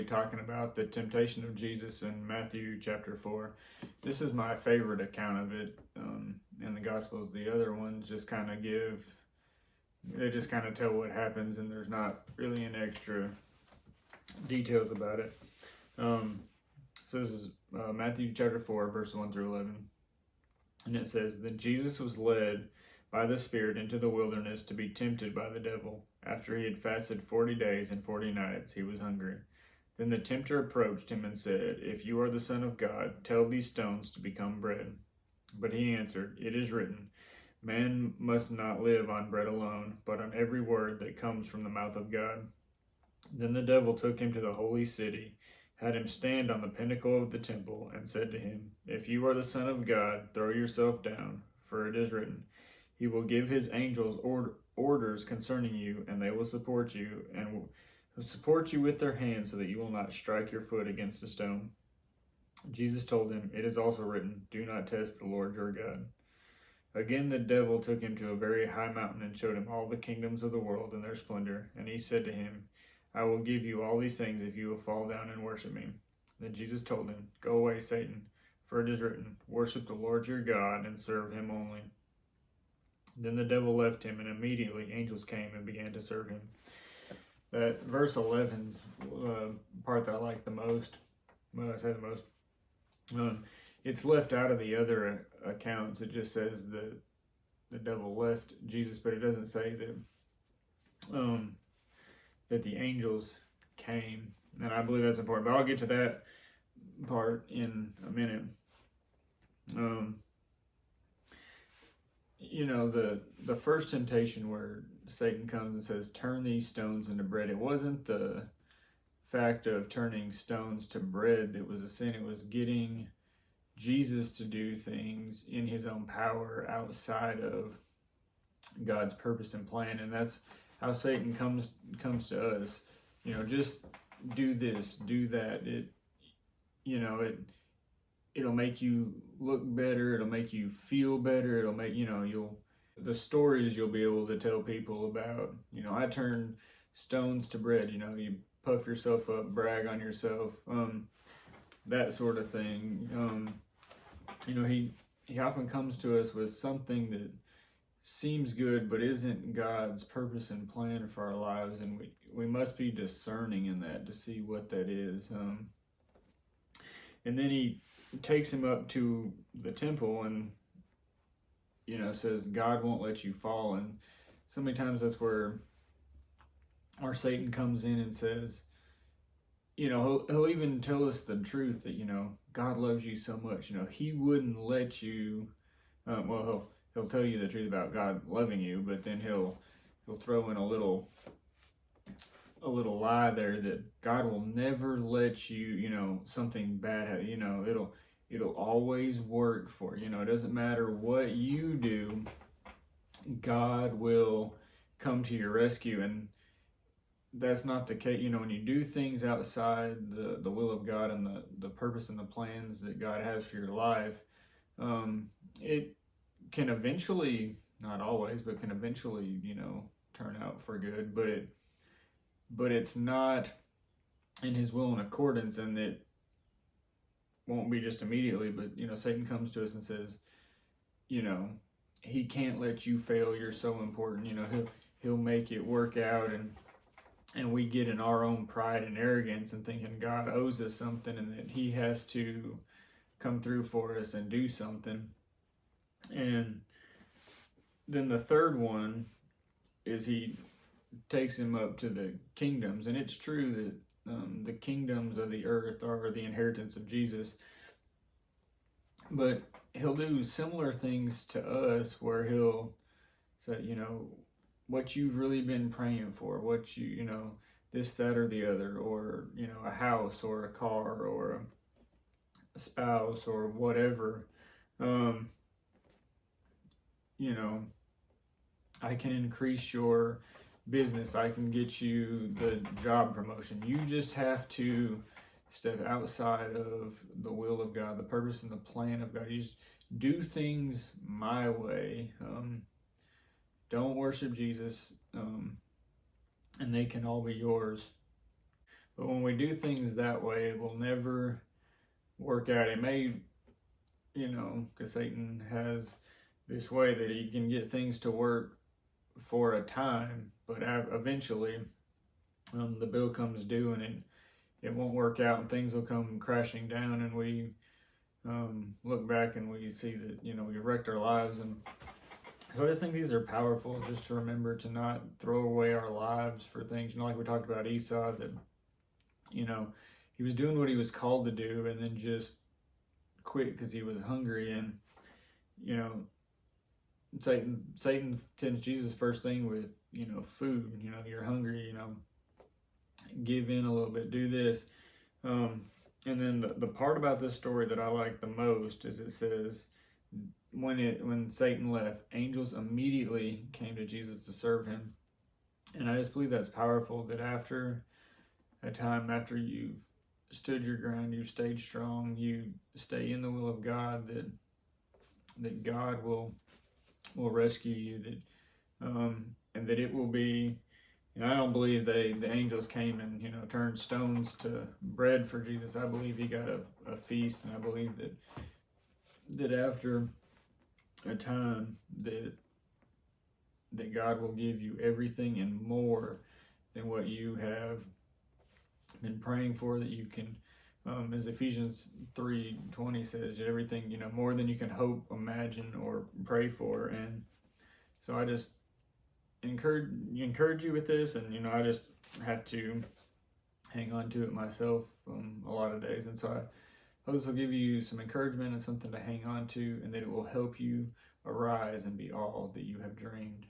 be talking about the temptation of Jesus in Matthew chapter 4. This is my favorite account of it in the Gospels. The other ones just kind of they just kind of tell what happens, and there's not really any extra details about it. So this is Matthew chapter 4, verse 1 through 11. And it says, Then Jesus was led by the Spirit into the wilderness to be tempted by the devil. After he had fasted 40 days and 40 nights, he was hungry. Then the tempter approached him and said, If you are the Son of God, tell these stones to become bread. But he answered, It is written, Man must not live on bread alone, but on every word that comes from the mouth of God. Then the devil took him to the holy city, had him stand on the pinnacle of the temple, and said to him, If you are the Son of God, throw yourself down, for it is written, He will give his angels orders concerning you, and they will support you, and will support you with their hands, so that you will not strike your foot against a stone. Jesus told him, It is also written, Do not test the Lord your God. Again the devil took him to a very high mountain and showed him all the kingdoms of the world and their splendor. And he said to him, I will give you all these things if you will fall down and worship me. Then Jesus told him, Go away, Satan, for it is written, Worship the Lord your God and serve him only. Then the devil left him, and immediately angels came and began to serve him. That verse 11's part that I like the most. Well, I say the most. It's left out of the other accounts. It just says that the devil left Jesus, but it doesn't say that the angels came. And I believe that's important. But I'll get to that part in a minute. The first temptation where Satan comes and says, Turn these stones into bread. It wasn't the fact of turning stones to bread that was a sin. It was getting Jesus to do things in his own power outside of God's purpose and plan. And that's how Satan comes to us. Just do this, do that. It'll make you look better, it'll make you feel better, it'll make the stories you'll be able to tell people about, I turn stones to bread, you puff yourself up, brag on yourself, that sort of thing. He often comes to us with something that seems good but isn't God's purpose and plan for our lives, and we must be discerning in that to see what that is. And then he takes him up to the temple and says God won't let you fall. And so many times that's where our Satan comes in and says, he'll even tell us the truth that God loves you so much. He wouldn't let you. He'll tell you the truth about God loving you, but then he'll throw in a little lie there that God will never let you. Something bad. It'll always work for you. It doesn't matter what you do. God will come to your rescue, and that's not the case. When you do things outside the will of God and the purpose and the plans that God has for your life, it can eventually, not always, but can eventually, turn out for good. But it's not in His will and accordance, and it won't be just immediately. But Satan comes to us and says, he can't let you fail. You're so important. He'll make it work out, and we get in our own pride and arrogance and thinking God owes us something and that He has to come through for us and do something. And then the third one is he takes him up to the kingdoms. And it's true that the kingdoms of the earth are the inheritance of Jesus. But he'll do similar things to us where he'll say, what you've really been praying for, what this, that, or the other, or, a house or a car or a spouse or whatever. I can increase your business. I can get you the job promotion. You just have to step outside of the will of God, the purpose and the plan of God. You just do things my way. Don't worship Jesus, and they can all be yours. But when we do things that way, it will never work out. It may, because Satan has this way that he can get things to work for a time, but eventually the bill comes due and it won't work out, and things will come crashing down, and we look back and we see that we wrecked our lives. And so I just think these are powerful, just to remember to not throw away our lives for things. Like we talked about Esau, that he was doing what he was called to do, and then just quit because he was hungry. And Satan tempts Jesus first thing with food. You're hungry. Give in a little bit. Do this. And then the part about this story that I like the most is it says when Satan left, angels immediately came to Jesus to serve him. And I just believe that's powerful, that after a time, after you've stood your ground, you stayed strong, you stay in the will of God, that God will rescue you, and that it will be. I don't believe the angels came and turned stones to bread for Jesus. I believe he got a feast, and I believe that after a time that God will give you everything and more than what you have been praying for, that you can, as Ephesians 3:20 says, everything, more than you can hope, imagine, or pray for. And so I just encourage you with this, and I just have to hang on to it myself a lot of days. And so I hope this will give you some encouragement and something to hang on to, and that it will help you arise and be all that you have dreamed.